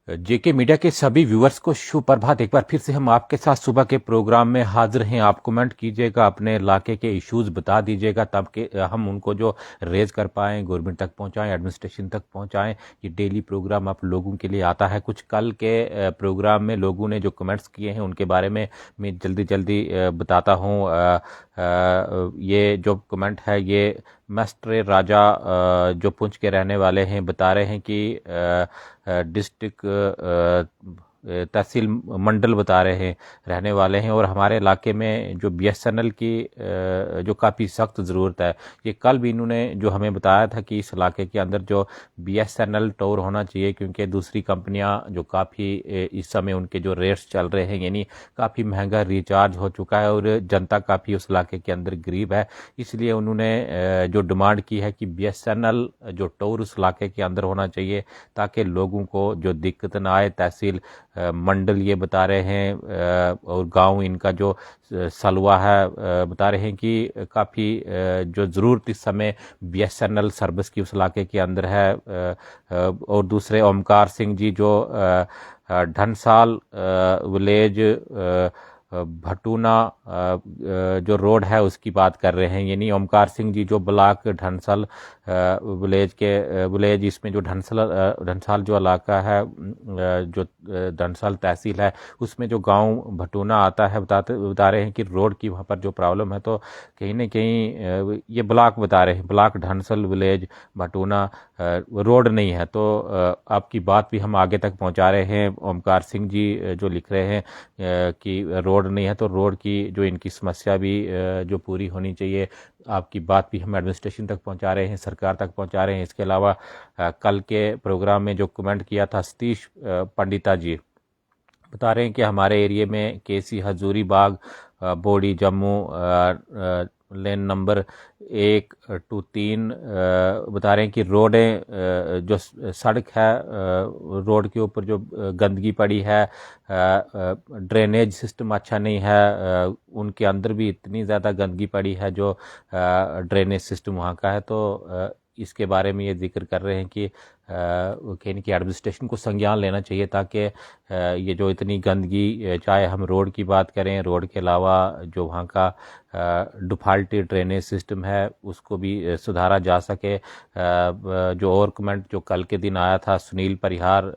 जेके media के सभी viewers को सुप्रभात। एक बार फिर से हम आपके साथ सुबह के प्रोग्राम में हाजिर हैं। आप कमेंट कीजिएगा, अपने इलाके के इश्यूज बता दीजिएगा ताकि हम उनको जो रेज कर पाएँ, गवर्नमेंट तक पहुंचाएं, एडमिनिस्ट्रेशन तक पहुंचाएं। ये डेली प्रोग्राम आप लोगों के लिए आता है। कुछ कल के प्रोग्राम में लोगों ने जो कमेंट्स किए हैं उनके बारे में मैं जल्दी बताता हूँ। ये जो कमेंट है ये मस्टर राजा जो पुंछ के रहने वाले हैं बता रहे हैं कि डिस्ट्रिक्ट तहसील मंडल बता रहे हैं रहने वाले हैं, और हमारे इलाके में जो बीएसएनएल की जो काफ़ी सख्त ज़रूरत है। ये कल भी इन्होंने जो हमें बताया था कि इस इलाके के अंदर जो बीएसएनएल टावर होना चाहिए, क्योंकि दूसरी कंपनियां जो काफ़ी इस समय उनके जो रेट्स चल रहे हैं, यानी काफ़ी महंगा रिचार्ज हो चुका है और जनता काफ़ी उस इलाके के अंदर गरीब है। इसलिए उन्होंने जो डिमांड की है कि बीएसएनएल जो टावर उस इलाके के अंदर होना चाहिए ताकि लोगों को जो दिक्कत ना आए। तहसील मंडल ये बता रहे हैं और गांव इनका जो सलवा है बता रहे हैं कि काफ़ी जो ज़रूरत इस समय बीएसएनएल सर्विस की उस इलाके के अंदर है। और दूसरे ओमकार सिंह जी जो ढनसाल विलेज भटूना जो रोड है उसकी बात कर रहे हैं, यानी ओमकार सिंह जी जो ब्लॉक ढनसल विलेज इसमें जो ढनसाल जो इलाका है, जो ढनसाल तहसील है उसमें जो गांव भटूना आता है, बता रहे हैं कि रोड की वहाँ पर जो प्रॉब्लम है। तो कहीं ना कहीं ये ब्लॉक बता रहे हैं, ब्लॉक ढनसल विलेज भटूना रोड नहीं है। तो आपकी बात भी हम आगे तक पहुँचा रहे हैं। ओमकार सिंह जी जो लिख रहे हैं कि रोड नहीं है, तो रोड की जो इनकी समस्या भी जो पूरी होनी चाहिए। आपकी बात भी हम एडमिनिस्ट्रेशन तक पहुंचा रहे हैं, सरकार तक पहुंचा रहे हैं। इसके अलावा कल के प्रोग्राम में जो कमेंट किया था सतीश पंडिता जी बता रहे हैं कि हमारे एरिया में केसी हजूरी बाग बोडी जम्मू लेन नंबर 1-3 बता रहे हैं कि रोडें जो सड़क है रोड के ऊपर जो गंदगी पड़ी है, ड्रेनेज सिस्टम अच्छा नहीं है, उनके अंदर भी इतनी ज़्यादा गंदगी पड़ी है जो ड्रेनेज सिस्टम वहाँ का है। तो इसके बारे में ये जिक्र कर रहे हैं कि कहीं की एडमिनिस्ट्रेशन को संज्ञान लेना चाहिए ताकि ये जो इतनी गंदगी, चाहे हम रोड की बात करें, रोड के अलावा जो वहाँ का डिफ़ॉल्टी ड्रेनेज सिस्टम है उसको भी सुधारा जा सके। जो और कमेंट जो कल के दिन आया था, सुनील परिहार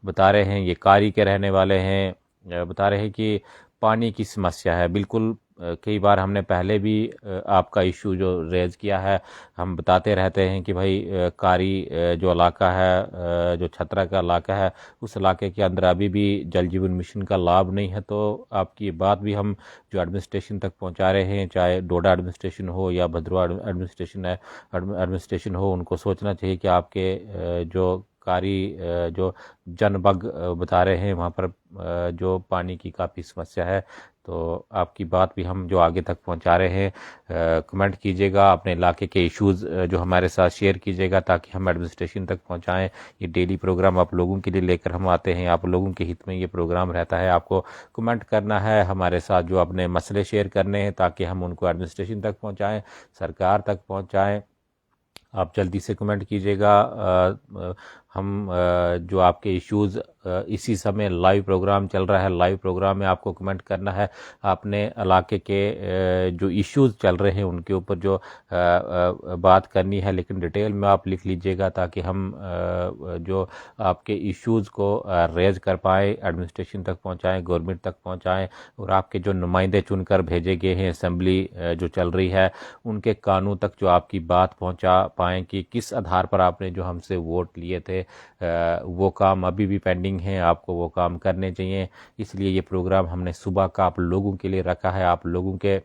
बता रहे हैं, ये कारी के रहने वाले हैं, बता रहे हैं कि पानी की समस्या है। बिल्कुल कई बार हमने पहले भी आपका इशू जो रेज किया है, हम बताते रहते हैं कि भाई कारी जो इलाका है, जो छतरा का इलाका है, उस इलाके के अंदर अभी भी जल जीवन मिशन का लाभ नहीं है। तो आपकी बात भी हम जो एडमिनिस्ट्रेशन तक पहुंचा रहे हैं, चाहे डोडा एडमिनिस्ट्रेशन हो या भद्रवा एडमिनिस्ट्रेशन हो, उनको सोचना चाहिए कि आपके जो कारी जो जनबग बता रहे हैं वहाँ पर जो पानी की काफ़ी समस्या है। तो आपकी बात भी हम जो आगे तक पहुंचा रहे हैं। कमेंट कीजिएगा, अपने इलाके के इश्यूज़ जो हमारे साथ शेयर कीजिएगा ताकि हम एडमिनिस्ट्रेशन तक पहुंचाएं। ये डेली प्रोग्राम आप लोगों के लिए लेकर हम आते हैं, आप लोगों के हित में ये प्रोग्राम रहता है। आपको कमेंट करना है, हमारे साथ जो अपने मसले शेयर करने हैं ताकि हम उनको एडमिनिस्ट्रेशन तक पहुँचाएँ, सरकार तक पहुँचाएँ। आप जल्दी से कमेंट कीजिएगा। हम जो आपके इश्यूज़ इसी समय लाइव प्रोग्राम चल रहा है, लाइव प्रोग्राम में आपको कमेंट करना है। अपने इलाके के जो इश्यूज़ चल रहे हैं उनके ऊपर जो बात करनी है, लेकिन डिटेल में आप लिख लीजिएगा ताकि हम जो आपके इश्यूज़ को रेज कर पाएँ, एडमिनिस्ट्रेशन तक पहुंचाएं, गवर्नमेंट तक पहुंचाएं, और आपके जो नुमाइंदे चुनकर भेजे गए हैं, असेंबली जो चल रही है उनके कानून तक जो आपकी बात पहुंचा पाएँ कि किस आधार पर आपने जो हमसे वोट लिए थे वो काम अभी भी पेंडिंग है, आपको वो काम करने चाहिए। इसलिए ये प्रोग्राम हमने सुबह का आप लोगों के लिए रखा है, आप लोगों के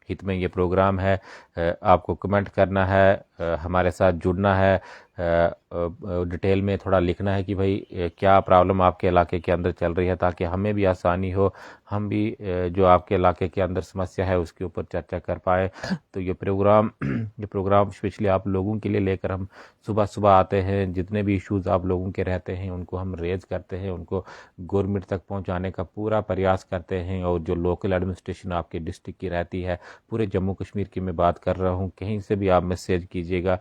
हित में ये प्रोग्राम है। आपको कमेंट करना है, हमारे साथ जुड़ना है, डिटेल में थोड़ा लिखना है कि भाई क्या प्रॉब्लम आपके इलाके के अंदर चल रही है ताकि हमें भी आसानी हो, हम भी जो आपके इलाके के अंदर समस्या है उसके ऊपर चर्चा कर पाए। तो ये प्रोग्राम स्पेशली आप लोगों के लिए लेकर हम सुबह सुबह आते हैं। जितने भी इश्यूज़ आप लोगों के रहते हैं उनको हम रेज करते हैं, उनको गवर्नमेंट तक पहुंचाने का पूरा प्रयास करते हैं। और जो लोकल एडमिनिस्ट्रेशन आपके डिस्ट्रिक्ट की रहती है, पूरे जम्मू कश्मीर की मैं बात कर रहा हूँ, कहीं से भी आप मैसेज कीजिएगा,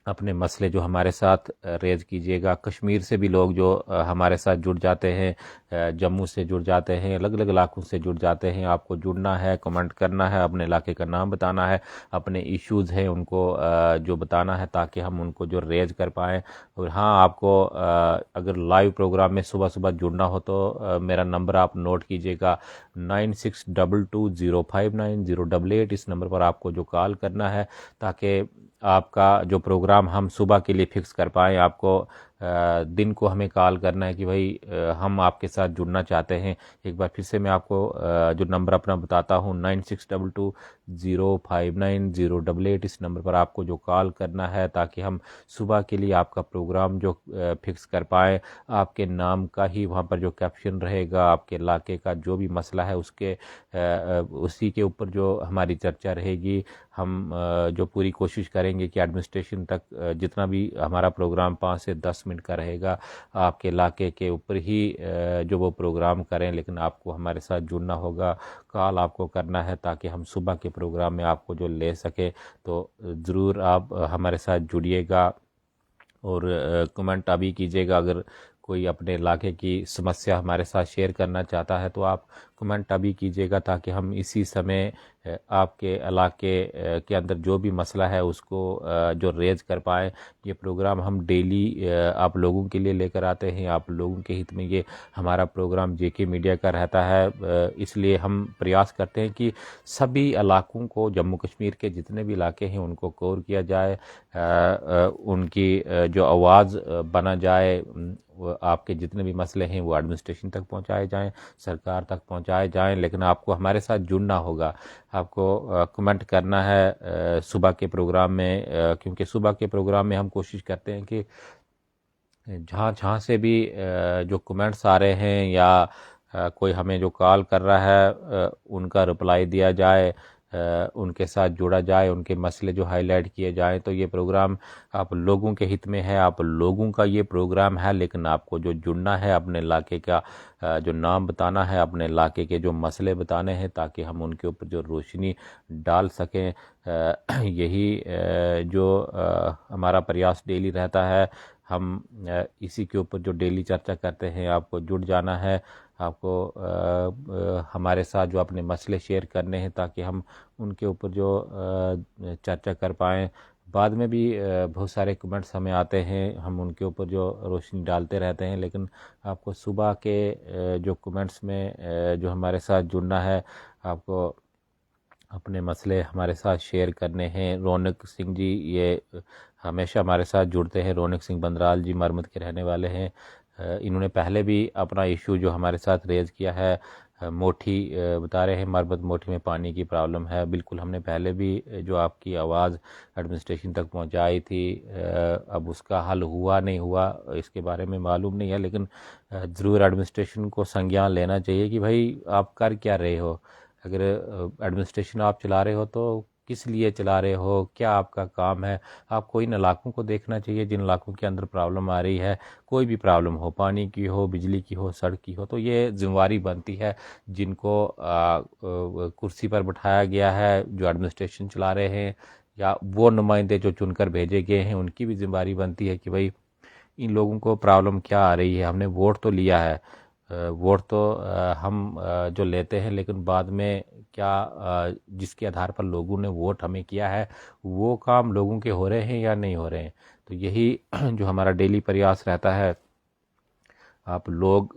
अपने मसले जो हमारे साथ रेज़ कीजिएगा। कश्मीर से भी लोग जो हमारे साथ जुड़ जाते हैं, जम्मू से जुड़ जाते हैं, अलग अलग इलाकों से जुड़ जाते हैं। आपको जुड़ना है, कमेंट करना है, अपने इलाके का नाम बताना है, अपने इश्यूज़ हैं उनको जो बताना है ताकि हम उनको जो रेज़ कर पाएँ। और हाँ, आपको अगर लाइव प्रोग्राम में सुबह सुबह जुड़ना हो तो मेरा नंबर आप नोट कीजिएगा 9622059088। इस नंबर पर आपको जो कॉल करना है ताकि आपका जो प्रोग्राम हम सुबह के लिए फ़िक्स कर पाएँ। आपको दिन को हमें कॉल करना है कि भाई हम आपके साथ जुड़ना चाहते हैं। एक बार फिर से मैं आपको जो नंबर अपना बताता हूँ 9622059088। इस नंबर पर आपको जो कॉल करना है ताकि हम सुबह के लिए आपका प्रोग्राम जो फ़िक्स कर पाएँ। आपके नाम का ही वहाँ पर जो कैप्शन रहेगा, आपके इलाके का जो भी मसला है उसके उसी के ऊपर जो हमारी चर्चा रहेगी। हम जो पूरी कोशिश करेंगे कि एडमिनिस्ट्रेशन तक जितना भी हमारा प्रोग्राम 5 से 10 मिनट का रहेगा आपके इलाके के ऊपर ही जो वो प्रोग्राम करें। लेकिन आपको हमारे साथ जुड़ना होगा, कॉल आपको करना है ताकि हम सुबह के प्रोग्राम में आपको जो ले सके। तो ज़रूर आप हमारे साथ जुड़िएगा और कमेंट अभी कीजिएगा। अगर कोई अपने इलाके की समस्या हमारे साथ शेयर करना चाहता है तो आप कमेंट अभी कीजिएगा ताकि हम इसी समय आपके इलाके के अंदर जो भी मसला है उसको जो रेज़ कर पाएँ। ये प्रोग्राम हम डेली आप लोगों के लिए लेकर आते हैं, आप लोगों के हित में ये हमारा प्रोग्राम जेके मीडिया का रहता है। इसलिए हम प्रयास करते हैं कि सभी इलाकों को, जम्मू कश्मीर के जितने भी इलाके हैं उनको कवर किया जाए, उनकी जो आवाज़ बना जाए। आपके जितने भी मसले हैं वो एडमिनिस्ट्रेशन तक पहुंचाए जाएं, सरकार तक पहुंचाए जाएं। लेकिन आपको हमारे साथ जुड़ना होगा, आपको कमेंट करना है सुबह के प्रोग्राम में, क्योंकि सुबह के प्रोग्राम में हम कोशिश करते हैं कि जहाँ जहाँ से भी जो कमेंट्स आ रहे हैं या कोई हमें जो कॉल कर रहा है उनका रिप्लाई दिया जाए, उनके साथ जुड़ा जाए, उनके मसले जो हाईलाइट किए जाएं। तो ये प्रोग्राम आप लोगों के हित में है, आप लोगों का ये प्रोग्राम है। लेकिन आपको जो जुड़ना है, अपने इलाके का जो नाम बताना है, अपने इलाके के जो मसले बताने हैं ताकि हम उनके ऊपर जो रोशनी डाल सकें। यही जो हमारा प्रयास डेली रहता है। हम इसी के ऊपर जो डेली चर्चा करते हैं, आपको जुड़ जाना है, आपको हमारे साथ जो अपने मसले शेयर करने हैं ताकि हम उनके ऊपर जो चर्चा कर पाएँ। बाद में भी बहुत सारे कमेंट्स हमें आते हैं, हम उनके ऊपर जो रोशनी डालते रहते हैं। लेकिन आपको सुबह के जो कमेंट्स में जो हमारे साथ जुड़ना है, आपको अपने मसले हमारे साथ शेयर करने हैं। रौनक सिंह जी ये हमेशा हमारे साथ जुड़ते हैं। रौनक सिंह बंदराल जी मरमत के रहने वाले हैं। इन्होंने पहले भी अपना इशू जो हमारे साथ रेज़ किया है। मोठी बता रहे हैं मरबत मोठी में पानी की प्रॉब्लम है। बिल्कुल, हमने पहले भी जो आपकी आवाज़ एडमिनिस्ट्रेशन तक पहुंचाई थी। अब उसका हल हुआ नहीं हुआ इसके बारे में मालूम नहीं है, लेकिन ज़रूर एडमिनिस्ट्रेशन को संज्ञान लेना चाहिए कि भाई आप कर क्या रहे हो। अगर एडमिनिस्ट्रेशन आप चला रहे हो तो किस लिए चला रहे हो, क्या आपका काम है। आपको इन इलाकों को देखना चाहिए जिन इलाकों के अंदर प्रॉब्लम आ रही है। कोई भी प्रॉब्लम हो, पानी की हो, बिजली की हो, सड़क की हो, तो ये जिम्मेवारी बनती है जिनको कुर्सी पर बिठाया गया है, जो एडमिनिस्ट्रेशन चला रहे हैं या वो नुमाइंदे जो चुनकर भेजे गए हैं, उनकी भी जिम्मेवारी बनती है कि भाई इन लोगों को प्रॉब्लम क्या आ रही है। हमने वोट तो लिया है, वोट तो हम जो लेते हैं, लेकिन बाद में क्या जिसके आधार पर लोगों ने वोट हमें किया है वो काम लोगों के हो रहे हैं या नहीं हो रहे हैं। तो यही जो हमारा डेली प्रयास रहता है। आप लोग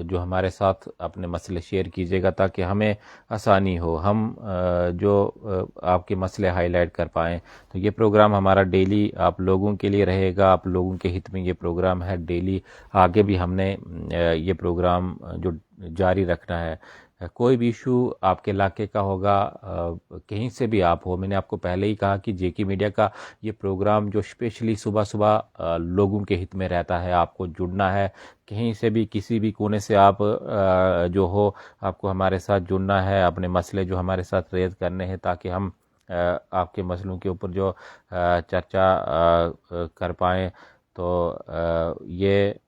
जो हमारे साथ अपने मसले शेयर कीजिएगा ताकि हमें आसानी हो, हम जो आपके मसले हाईलाइट कर पाएँ। तो ये प्रोग्राम हमारा डेली आप लोगों के लिए रहेगा, आप लोगों के हित में ये प्रोग्राम है। डेली आगे भी हमने ये प्रोग्राम जो जारी रखना है। कोई भी इशू आपके इलाके का होगा, कहीं से भी आप हो, मैंने आपको पहले ही कहा कि जेके मीडिया का ये प्रोग्राम जो स्पेशली सुबह सुबह लोगों के हित में रहता है। आपको जुड़ना है, कहीं से भी किसी भी कोने से आप जो हो, आपको हमारे साथ जुड़ना है, अपने मसले जो हमारे साथ रेज करने हैं ताकि हम आपके मसलों के ऊपर जो चर्चा कर पाएँ। तो ये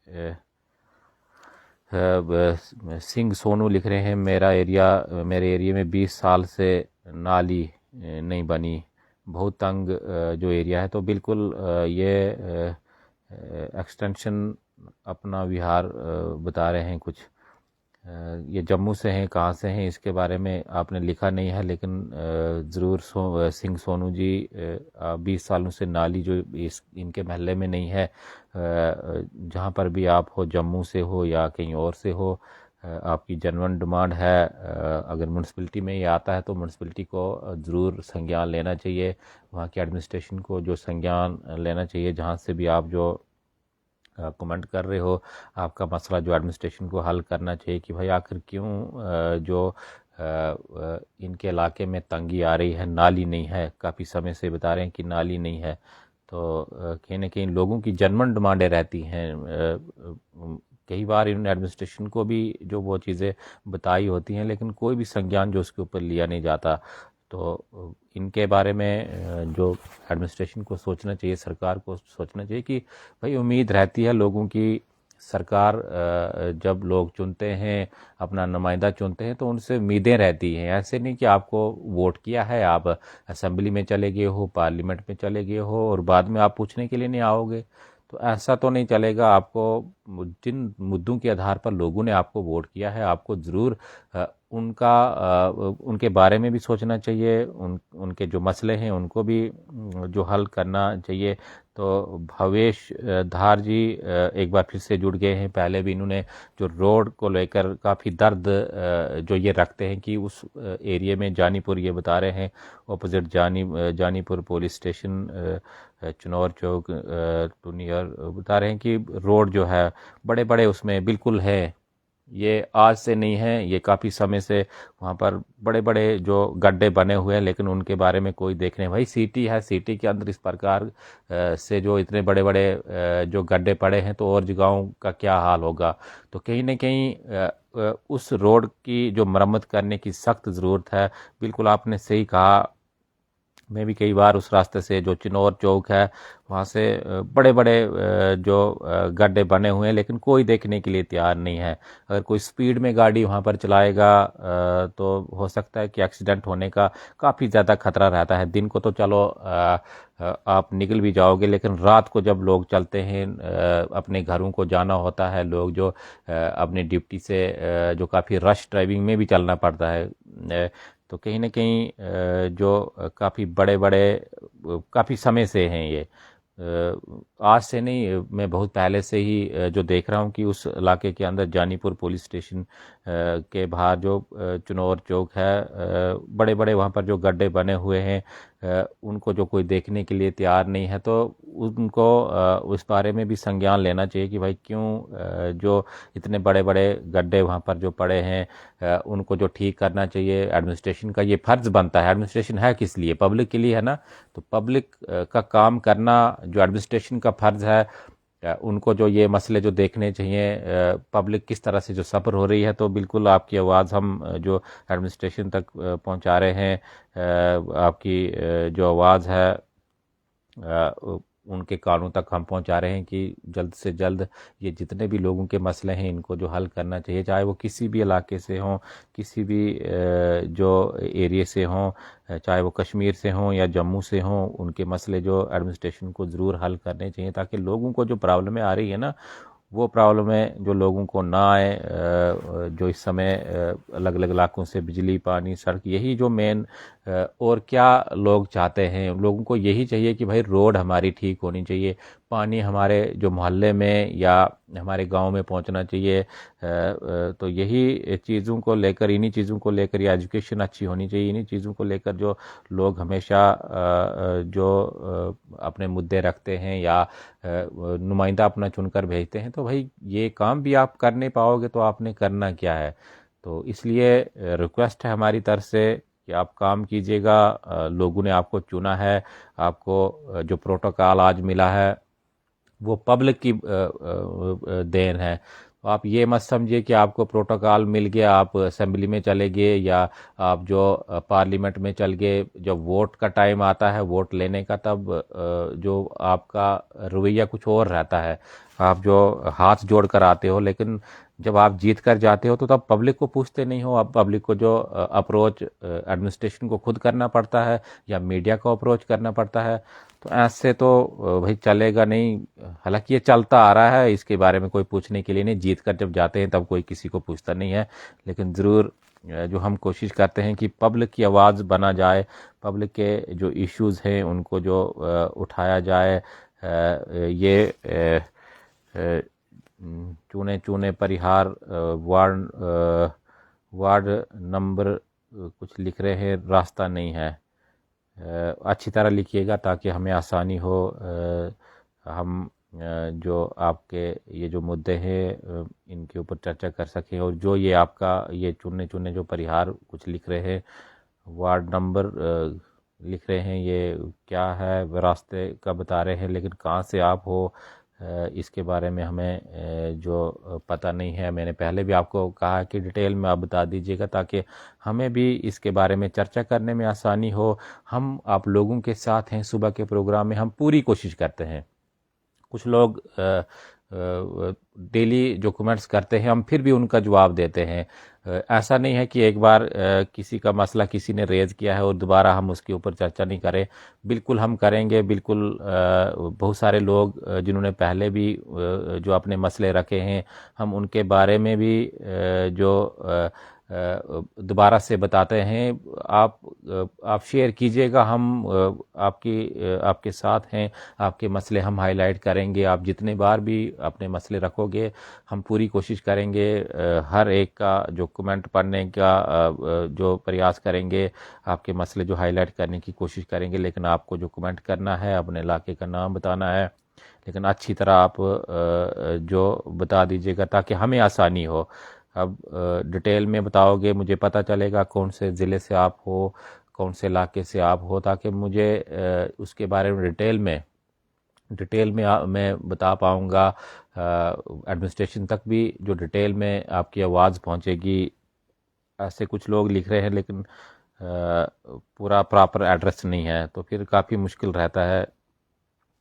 सिंह सोनू लिख रहे हैं मेरे एरिया में 20 साल से नाली नहीं बनी, बहुत तंग जो एरिया है, तो बिल्कुल ये एक्सटेंशन अपना विहार बता रहे हैं कुछ। ये जम्मू से हैं, कहाँ से हैं इसके बारे में आपने लिखा नहीं है, लेकिन ज़रूर सिंह सोनू जी 20 सालों से नाली जो इनके महल्ले में नहीं है, जहाँ पर भी आप हो, जम्मू से हो या कहीं और से हो, आपकी जेन्युइन डिमांड है, अगर म्यूनसिपलिटी में ये आता है तो म्यूनसिपलिटी को ज़रूर संज्ञान लेना चाहिए, वहाँ की एडमिनिस्ट्रेशन को जो संज्ञान लेना चाहिए, जहाँ से भी आप जो कमेंट कर रहे हो, आपका मसला जो एडमिनिस्ट्रेशन को हल करना चाहिए कि भाई आखिर क्यों जो इनके इलाके में तंगी आ रही है, नाली नहीं है, काफ़ी समय से बता रहे हैं कि नाली नहीं है, तो कहीं ना कहीं लोगों की जेन्युइन डिमांडें रहती हैं। कई बार इन्होंने एडमिनिस्ट्रेशन को भी जो वो चीज़ें बताई होती हैं, लेकिन कोई भी संज्ञान जो उसके ऊपर लिया नहीं जाता। तो इनके बारे में जो एडमिनिस्ट्रेशन को सोचना चाहिए, सरकार को सोचना चाहिए कि भाई उम्मीद रहती है लोगों की, सरकार जब लोग चुनते हैं, अपना नुमाइंदा चुनते हैं, तो उनसे उम्मीदें रहती हैं। ऐसे नहीं कि आपको वोट किया है, आप असेंबली में चले गए हो, पार्लियामेंट में चले गए हो और बाद में आप पूछने के लिए नहीं आओगे, तो ऐसा तो नहीं चलेगा। आपको जिन मुद्दों के आधार पर लोगों ने आपको वोट किया है, आपको ज़रूर उनके बारे में भी सोचना चाहिए, उनके जो मसले हैं उनको भी जो हल करना चाहिए। तो भवेश धार जी एक बार फिर से जुड़ गए हैं। पहले भी इन्होंने जो रोड को लेकर काफ़ी दर्द जो ये रखते हैं कि उस एरिया में जानीपुर, ये बता रहे हैं opposite Janipur police station, Chinaur Chowk to near, बता रहे हैं कि रोड जो है बड़े बड़े उसमें बिल्कुल है, ये आज से नहीं है, ये काफ़ी समय से वहाँ पर बड़े बड़े जो गड्ढे बने हुए हैं, लेकिन उनके बारे में कोई देखने, भाई सिटी है, सिटी के अंदर इस प्रकार से जो इतने बड़े बड़े जो गड्ढे पड़े हैं, तो और जगहों का क्या हाल होगा। तो कहीं ना कहीं उस रोड की जो मरम्मत करने की सख्त ज़रूरत है। बिल्कुल आपने सही कहा, मैं भी कई बार उस रास्ते से, जो चिनौर चौक है, वहाँ से बड़े बड़े जो गड्ढे बने हुए हैं, लेकिन कोई देखने के लिए तैयार नहीं है। अगर कोई स्पीड में गाड़ी वहाँ पर चलाएगा तो हो सकता है कि एक्सीडेंट होने का काफ़ी ज़्यादा खतरा रहता है। दिन को तो चलो आप निकल भी जाओगे, लेकिन रात को जब लोग चलते हैं, अपने घरों को जाना होता है, लोग जो अपनी ड्यूटी से जो काफ़ी रश ड्राइविंग में भी चलना पड़ता है, तो कहीं ना कहीं जो काफ़ी बड़े बड़े काफ़ी समय से हैं ये, आज से नहीं, मैं बहुत पहले से ही जो देख रहा हूँ कि उस इलाके के अंदर जानीपुर पुलिस स्टेशन के बाहर जो चिनौर चौक है, बड़े बड़े वहाँ पर जो गड्ढे बने हुए हैं, उनको जो कोई देखने के लिए तैयार नहीं है, तो उनको उस बारे में भी संज्ञान लेना चाहिए कि भाई क्यों जो इतने बड़े बड़े गड्ढे वहाँ पर जो पड़े हैं, उनको जो ठीक करना चाहिए। एडमिनिस्ट्रेशन का ये फ़र्ज़ बनता है, एडमिनिस्ट्रेशन है किस लिए, पब्लिक के लिए है ना, तो पब्लिक का काम करना जो एडमिनिस्ट्रेशन का फ़र्ज़ है, उनको जो ये मसले जो देखने चाहिए, पब्लिक किस तरह से जो सफ़र हो रही है, तो बिल्कुल आपकी आवाज़ हम जो एडमिनिस्ट्रेशन तक पहुंचा रहे हैं। आपकी जो आवाज़ है उनके कानों तक हम पहुंचा रहे हैं कि जल्द से जल्द ये जितने भी लोगों के मसले हैं, इनको जो हल करना चाहिए, चाहे वो किसी भी इलाके से हों, किसी भी जो एरिया से हों, चाहे वो कश्मीर से हों या जम्मू से हों, उनके मसले जो एडमिनिस्ट्रेशन को ज़रूर हल करने चाहिए, ताकि लोगों को जो प्रॉब्लमें आ रही है ना, वो प्रॉब्लमें जो लोगों को ना आए। जो इस समय अलग अलग इलाकों से बिजली, पानी, सड़क, यही जो मेन, और क्या लोग चाहते हैं, लोगों को यही चाहिए कि भाई रोड हमारी ठीक होनी चाहिए, पानी हमारे जो मोहल्ले में या हमारे गांव में पहुंचना चाहिए। तो यही चीज़ों को लेकर, इन्हीं चीज़ों को लेकर, या एजुकेशन अच्छी होनी चाहिए, इन्हीं चीज़ों को लेकर जो लोग हमेशा जो अपने मुद्दे रखते हैं या नुमाइंदा अपना चुनकर भेजते हैं, तो भाई ये काम भी आप कर नहीं पाओगे तो आपने करना क्या है। तो इसलिए रिक्वेस्ट है हमारी तरफ से कि आप काम कीजिएगा। लोगों ने आपको चुना है, आपको जो प्रोटोकॉल आज मिला है वो पब्लिक की देन है। आप ये मत समझिए कि आपको प्रोटोकॉल मिल गया, आप असेंबली में चले गए या आप जो पार्लियामेंट में चल गए, जब वोट का टाइम आता है वोट लेने का, तब जो आपका रवैया कुछ और रहता है, आप जो हाथ जोड़ कर आते हो, लेकिन जब आप जीत कर जाते हो तो तब पब्लिक को पूछते नहीं हो। अब पब्लिक को जो अप्रोच एडमिनिस्ट्रेशन को खुद करना पड़ता है या मीडिया को अप्रोच करना पड़ता है। तो ऐसे तो भाई चलेगा नहीं। हालांकि ये चलता आ रहा है, इसके बारे में कोई पूछने के लिए नहीं, जीत कर जब जाते हैं तब कोई किसी को पूछता नहीं है। लेकिन ज़रूर जो हम कोशिश करते हैं कि पब्लिक की आवाज़ बना जाए, पब्लिक के जो इश्यूज़ हैं उनको जो उठाया जाए। ये चूने चूने परिहार वार्ड नंबर कुछ लिख रहे हैं, रास्ता नहीं है। अच्छी तरह लिखिएगा ताकि हमें आसानी हो, हम जो आपके ये जो मुद्दे हैं इनके ऊपर चर्चा कर सकें। और जो ये आपका ये चुनने चुनने जो परिहार कुछ लिख रहे हैं, वार्ड नंबर लिख रहे हैं, ये क्या है, रास्ते का बता रहे हैं, लेकिन कहाँ से आप हो इसके बारे में हमें जो पता नहीं है। मैंने पहले भी आपको कहा कि डिटेल में आप बता दीजिएगा ताकि हमें भी इसके बारे में चर्चा करने में आसानी हो। हम आप लोगों के साथ हैं, सुबह के प्रोग्राम में हम पूरी कोशिश करते हैं। कुछ लोग डेली जो कमेंट्स करते हैं हम फिर भी उनका जवाब देते हैं। ऐसा नहीं है कि एक बार किसी का मसला किसी ने रेज़ किया है और दोबारा हम उसके ऊपर चर्चा नहीं करें। बिल्कुल हम करेंगे, बिल्कुल। बहुत सारे लोग जिन्होंने पहले भी जो अपने मसले रखे हैं, हम उनके बारे में भी जो दोबारा से बताते हैं। आप शेयर कीजिएगा, हम आपके साथ हैं, आपके मसले हम हाईलाइट करेंगे। आप जितने बार भी अपने मसले रखोगे हम पूरी कोशिश करेंगे हर एक का जो कमेंट पढ़ने का जो प्रयास करेंगे, आपके मसले जो हाईलाइट करने की कोशिश करेंगे। लेकिन आपको जो कमेंट करना है अपने इलाके का नाम बताना है, लेकिन अच्छी तरह आप जो बता दीजिएगा ताकि हमें आसानी हो। अब डिटेल में बताओगे, मुझे पता चलेगा कौन से ज़िले से आप हो, कौन से इलाके से आप हो, ताकि मुझे उसके बारे में डिटेल में मैं बता पाऊँगा। एडमिनिस्ट्रेशन तक भी जो डिटेल में आपकी आवाज़ पहुँचेगी। ऐसे कुछ लोग लिख रहे हैं लेकिन पूरा प्रॉपर एड्रेस नहीं है, तो फिर काफ़ी मुश्किल रहता है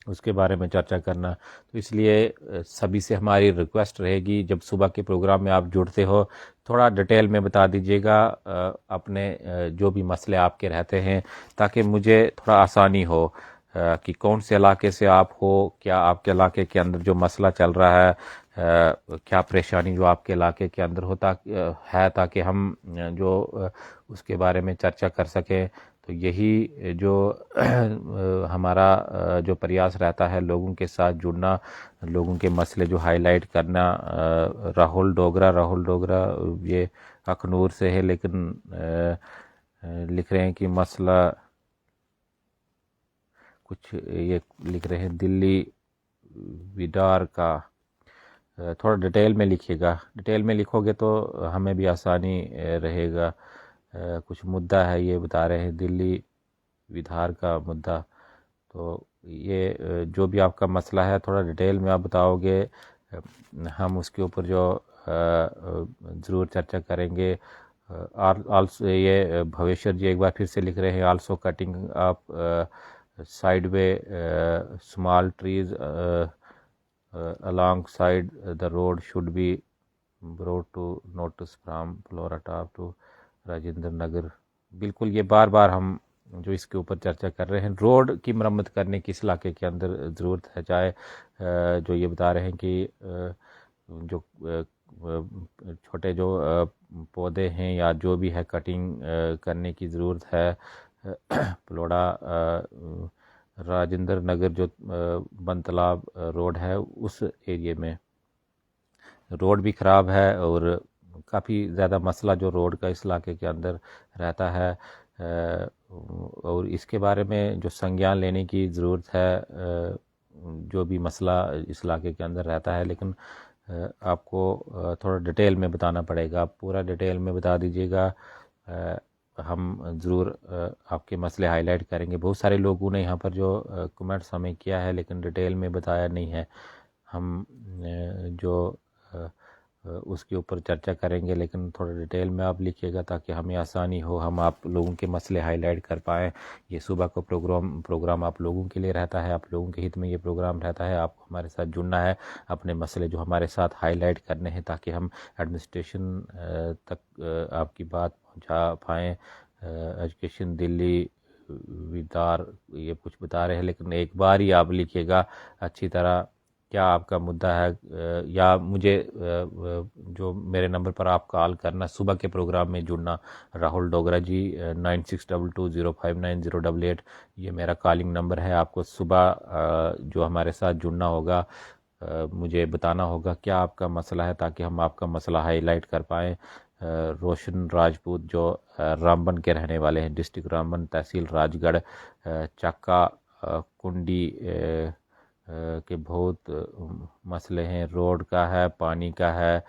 उसके बारे में चर्चा करना। तो इसलिए सभी से हमारी रिक्वेस्ट रहेगी, जब सुबह के प्रोग्राम में आप जुड़ते हो थोड़ा डिटेल में बता दीजिएगा अपने जो भी मसले आपके रहते हैं, ताकि मुझे थोड़ा आसानी हो कि कौन से इलाके से आप हो, क्या आपके इलाके के अंदर जो मसला चल रहा है, क्या परेशानी जो आपके इलाके के अंदर होता है, ताकि हम जो उसके बारे में चर्चा कर सकें। तो यही जो हमारा जो प्रयास रहता है, लोगों के साथ जुड़ना, लोगों के मसले जो हाईलाइट करना। राहुल डोगरा ये अखनूर से है, लेकिन लिख रहे हैं कि मसला कुछ ये लिख रहे हैं दिल्ली विदार का। थोड़ा डिटेल में लिखिएगा, डिटेल में लिखोगे तो हमें भी आसानी रहेगा। कुछ मुद्दा है ये बता रहे हैं, दिल्ली विधार का मुद्दा। तो ये जो भी आपका मसला है थोड़ा डिटेल में आप बताओगे, हम उसके ऊपर जो ज़रूर चर्चा करेंगे। आल्सो ये भवेश्वर जी एक बार फिर से लिख रहे हैं, also cutting up side way small trees alongside the road should be brought to notice from Flora Top to Rajendra Nagar. बिल्कुल, ये बार बार हम जो इसके ऊपर चर्चा कर रहे हैं, रोड की मरम्मत करने की इस इलाके के अंदर ज़रूरत है। चाहे जो ये बता रहे हैं कि जो छोटे जो पौधे हैं या जो भी है कटिंग करने की ज़रूरत है। पलोड़ा राजेंद्र नगर जो बनतलाब रोड है उस एरिए में रोड भी ख़राब है और काफ़ी ज़्यादा मसला जो रोड का इस इलाके के अंदर रहता है। और इसके बारे में जो संज्ञान लेने की ज़रूरत है, जो भी मसला इस इलाके के अंदर रहता है। लेकिन आपको थोड़ा डिटेल में बताना पड़ेगा, आप पूरा डिटेल में बता दीजिएगा। हम ज़रूर आपके मसले हाईलाइट करेंगे। बहुत सारे लोगों ने यहाँ पर जो कमेंट्स हमें किया है लेकिन डिटेल में बताया नहीं है। हम जो उसके ऊपर चर्चा करेंगे, लेकिन थोड़ा डिटेल में आप लिखिएगा ताकि हमें आसानी हो, हम आप लोगों के मसले हाईलाइट कर पाएँ। ये सुबह का प्रोग्राम आप लोगों के लिए रहता है, आप लोगों के हित में ये प्रोग्राम रहता है। आपको हमारे साथ जुड़ना है, अपने मसले जो हमारे साथ हाईलाइट करने हैं ताकि हम एडमिनिस्ट्रेशन तक आपकी बात पहुंचा पाएँ। एजुकेशन दिल्ली विदार ये कुछ बता रहे हैं, लेकिन एक बार ही आप लिखिएगा अच्छी तरह क्या आपका मुद्दा है, या मुझे जो मेरे नंबर पर आप कॉल करना, सुबह के प्रोग्राम में जुड़ना। राहुल डोगरा जी 9622059088 ये मेरा कॉलिंग नंबर है। आपको सुबह जो हमारे साथ जुड़ना होगा, मुझे बताना होगा क्या आपका मसला है ताकि हम आपका मसला हाईलाइट कर पाएँ। रोशन राजपूत जो रामबन के रहने वाले हैं, डिस्ट्रिक्ट रामबन, तहसील राजगढ़, चक्का कुंडी के बहुत मसले हैं। रोड का है, पानी का है,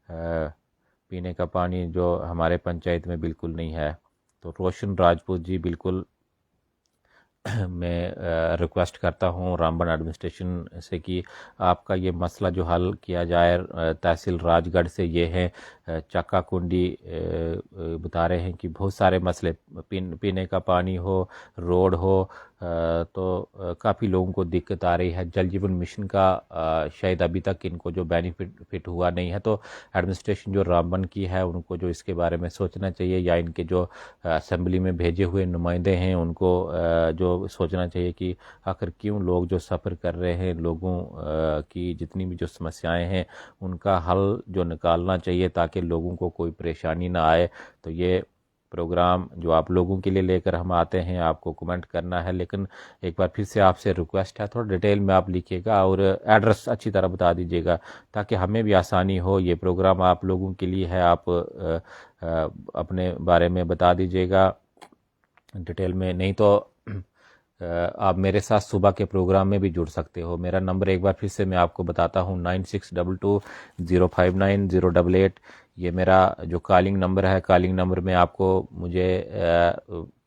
पीने का पानी जो हमारे पंचायत में बिल्कुल नहीं है। तो रोशन राजपूत जी बिल्कुल मैं रिक्वेस्ट करता हूँ रामबन एडमिनिस्ट्रेशन से कि आपका ये मसला जो हल किया जाए। तहसील राजगढ़ से ये है, चक्का कुंडी बता रहे हैं कि बहुत सारे मसले, पीने का पानी हो, रोड हो, तो काफ़ी लोगों को दिक्कत आ रही है। जल जीवन मिशन का शायद अभी तक इनको जो बेनिफिट हुआ नहीं है, तो एडमिनिस्ट्रेशन जो रामबन की है उनको जो इसके बारे में सोचना चाहिए, या इनके जो असेंबली में भेजे हुए नुमाइंदे हैं उनको जो सोचना चाहिए कि आखिर क्यों लोग जो सफ़र कर रहे हैं, लोगों की जितनी भी जो समस्याएं हैं उनका हल जो निकालना चाहिए ताकि लोगों को कोई परेशानी ना आए। तो ये प्रोग्राम जो आप लोगों के लिए लेकर हम आते हैं, आपको कमेंट करना है, लेकिन एक बार फिर से आपसे रिक्वेस्ट है थोड़ा डिटेल में आप लिखिएगा और एड्रेस अच्छी तरह बता दीजिएगा ताकि हमें भी आसानी हो। ये प्रोग्राम आप लोगों के लिए है, आप अपने बारे में बता दीजिएगा डिटेल में, नहीं तो आप मेरे साथ सुबह के प्रोग्राम में भी जुड़ सकते हो। मेरा नंबर एक बार फिर से मैं आपको बताता हूँ, 9622059088। ये मेरा जो कॉलिंग नंबर है, कॉलिंग नंबर में आपको मुझे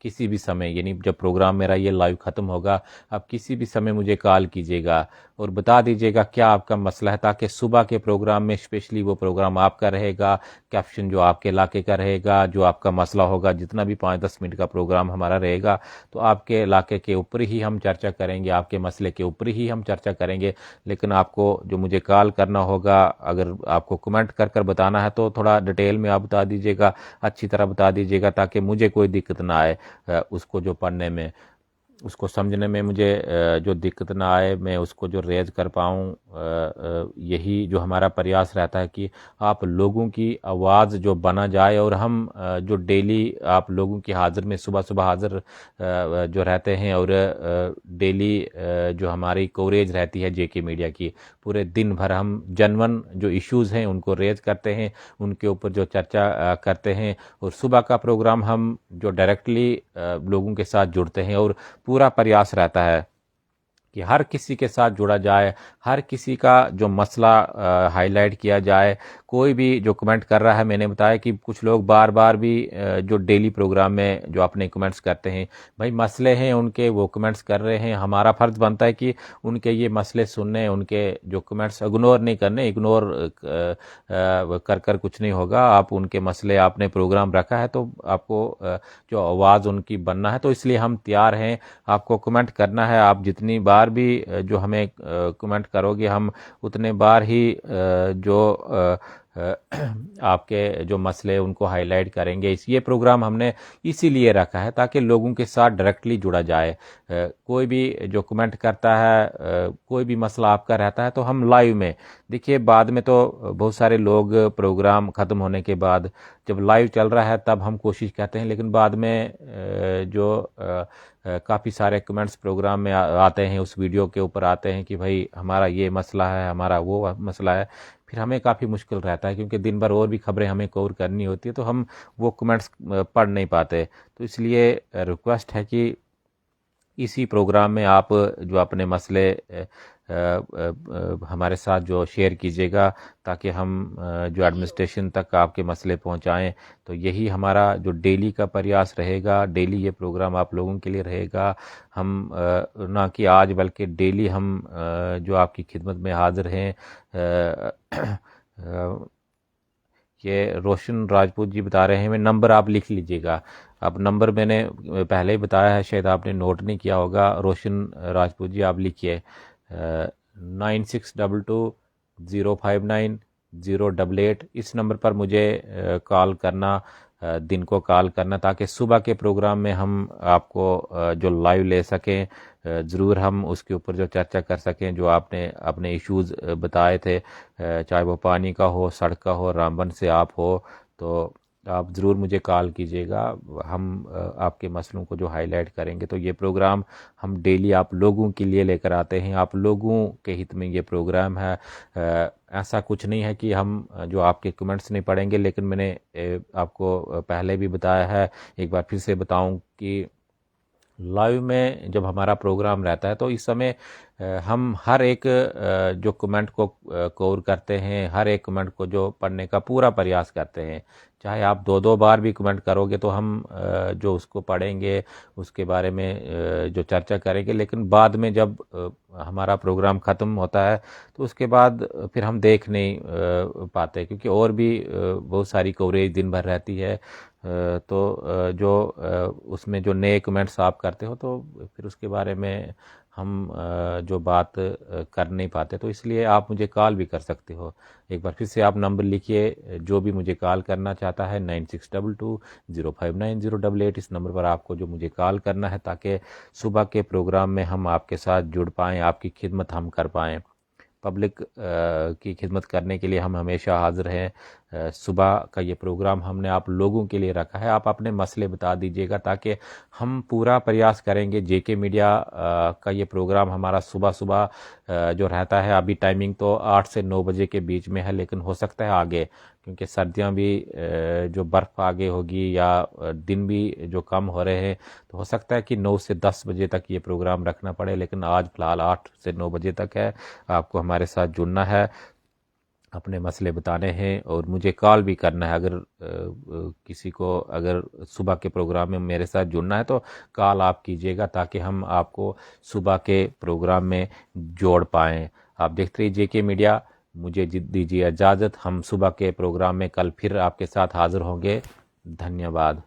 किसी भी समय, यानी जब प्रोग्राम मेरा ये लाइव ख़त्म होगा, आप किसी भी समय मुझे कॉल कीजिएगा और बता दीजिएगा क्या आपका मसला है ताकि सुबह के प्रोग्राम में स्पेशली वो प्रोग्राम आपका रहेगा, कैप्शन जो आपके इलाके का रहेगा, जो आपका मसला होगा, जितना भी 5-10 मिनट का प्रोग्राम हमारा रहेगा तो आपके इलाके के ऊपर ही हम चर्चा करेंगे, आपके मसले के ऊपर ही हम चर्चा करेंगे। लेकिन आपको जो मुझे कॉल करना होगा, अगर आपको कमेंट कर कर बताना है तो थोड़ा डिटेल में आप बता दीजिएगा, अच्छी तरह बता दीजिएगा ताकि मुझे कोई दिक्कत ना आए उसको जो पढ़ने में, उसको समझने में मुझे जो दिक्कत ना आए, मैं उसको जो रेज कर पाऊँ। यही जो हमारा प्रयास रहता है कि आप लोगों की आवाज़ जो बना जाए और हम जो डेली आप लोगों की हाजिर में सुबह सुबह हाजिर जो रहते हैं और डेली जो हमारी कवरेज रहती है जेके मीडिया की, पूरे दिन भर हम जनवन जो इश्यूज़ हैं उनको रेज करते हैं, उनके ऊपर जो चर्चा करते हैं, और सुबह का प्रोग्राम हम जो डायरेक्टली लोगों के साथ जुड़ते हैं और पूरा प्रयास रहता है कि हर किसी के साथ जुड़ा जाए, हर किसी का जो मसला हाईलाइट किया जाए। कोई भी जो कमेंट कर रहा है, मैंने बताया कि कुछ लोग बार बार भी जो डेली प्रोग्राम में जो अपने कमेंट्स करते हैं, भाई मसले हैं उनके, वो कमेंट्स कर रहे हैं, हमारा फ़र्ज़ बनता है कि उनके ये मसले सुनने, उनके जो कमेंट्स इग्नोर नहीं करने। इग्नोर कर कर कुछ नहीं होगा, आप उनके मसले, आपने प्रोग्राम रखा है तो आपको जो आवाज़ उनकी बनना है, तो इसलिए हम तैयार हैं। आपको कमेंट करना है, आप जितनी बार भी जो हमें कमेंट करोगे हम उतने बार ही जो आपके जो मसले उनको हाईलाइट करेंगे। ये प्रोग्राम हमने इसीलिए रखा है ताकि लोगों के साथ डायरेक्टली जुड़ा जाए। कोई भी जो कमेंट करता है, कोई भी मसला आपका रहता है तो हम लाइव में, देखिए बाद में तो बहुत सारे लोग प्रोग्राम ख़त्म होने के बाद जब लाइव चल रहा है तब हम कोशिश करते हैं, लेकिन बाद में जो काफ़ी सारे कमेंट्स प्रोग्राम में आते हैं, उस वीडियो के ऊपर आते हैं कि भाई हमारा ये मसला है, हमारा वो मसला है, फिर हमें काफ़ी मुश्किल रहता है क्योंकि दिन भर और भी खबरें हमें कवर करनी होती है तो हम वो कमेंट्स पढ़ नहीं पाते। तो इसलिए रिक्वेस्ट है कि इसी प्रोग्राम में आप जो अपने मसले हमारे साथ जो शेयर कीजिएगा ताकि हम जो एडमिनिस्ट्रेशन तक आपके मसले पहुंचाएं। तो यही हमारा जो डेली का प्रयास रहेगा, डेली ये प्रोग्राम आप लोगों के लिए रहेगा। हम ना कि आज बल्कि डेली हम जो आपकी खिदमत में हाजिर हैं। ये रोशन राजपूत जी बता रहे हैं, मैं नंबर आप लिख लीजिएगा। अब नंबर मैंने पहले ही बताया है, शायद आपने नोट नहीं किया होगा। रोशन राजपूत जी आप लिखिए 9622059088। इस नंबर पर मुझे कॉल करना, दिन को कॉल करना, ताकि सुबह के प्रोग्राम में हम आपको जो लाइव ले सकें, ज़रूर हम उसके ऊपर जो चर्चा कर सकें, जो आपने अपने इश्यूज़ बताए थे, चाहे वो पानी का हो, सड़क का हो, रामबन से आप हो, तो आप ज़रूर मुझे कॉल कीजिएगा। हम आपके मसलों को जो हाईलाइट करेंगे। तो ये प्रोग्राम हम डेली आप लोगों के लिए लेकर आते हैं, आप लोगों के हित में ये प्रोग्राम है। ऐसा कुछ नहीं है कि हम जो आपके कमेंट्स नहीं पढ़ेंगे, लेकिन मैंने आपको पहले भी बताया है, एक बार फिर से बताऊं कि लाइव में जब हमारा प्रोग्राम रहता है तो इस समय हम हर एक जो कमेंट को कवर करते हैं, हर एक कमेंट को जो पढ़ने का पूरा प्रयास करते हैं। चाहे आप दो दो बार भी कमेंट करोगे तो हम जो उसको पढ़ेंगे, उसके बारे में जो चर्चा करेंगे। लेकिन बाद में जब हमारा प्रोग्राम ख़त्म होता है तो उसके बाद फिर हम देख नहीं पाते, क्योंकि और भी बहुत सारी कवरेज दिन भर रहती है। तो जो उसमें जो नए कमेंट्स आप करते हो तो फिर उसके बारे में हम जो बात कर नहीं पाते। तो इसलिए आप मुझे कॉल भी कर सकते हो। एक बार फिर से आप नंबर लिखिए, जो भी मुझे कॉल करना चाहता है 9622059088। इस नंबर पर आपको जो मुझे कॉल करना है, ताकि सुबह के प्रोग्राम में हम आपके साथ जुड़ पाएँ, आपकी खिदमत हम कर पाएँ। पब्लिक की खिदमत करने के लिए हम हमेशा हाजिर हैं। सुबह का ये प्रोग्राम हमने आप लोगों के लिए रखा है। आप अपने मसले बता दीजिएगा, ताकि हम पूरा प्रयास करेंगे। जेके मीडिया का ये प्रोग्राम हमारा सुबह सुबह जो रहता है, अभी टाइमिंग तो 8 से 9 बजे के बीच में है, लेकिन हो सकता है आगे, क्योंकि सर्दियां भी जो बर्फ़ आगे होगी या दिन भी जो कम हो रहे हैं, तो हो सकता है कि 9 से 10 बजे तक ये प्रोग्राम रखना पड़े। लेकिन आज फ़िलहाल 8 से 9 बजे तक है। आपको हमारे साथ जुड़ना है, अपने मसले बताने हैं और मुझे कॉल भी करना है। अगर किसी को अगर सुबह के प्रोग्राम में मेरे साथ जुड़ना है तो कॉल आप कीजिएगा, ताकि हम आपको सुबह के प्रोग्राम में जोड़ पाएँ। आप देखते रहिए जेके मीडिया। मुझे दीजिए इजाज़त। हम सुबह के प्रोग्राम में कल फिर आपके साथ हाज़िर होंगे। धन्यवाद।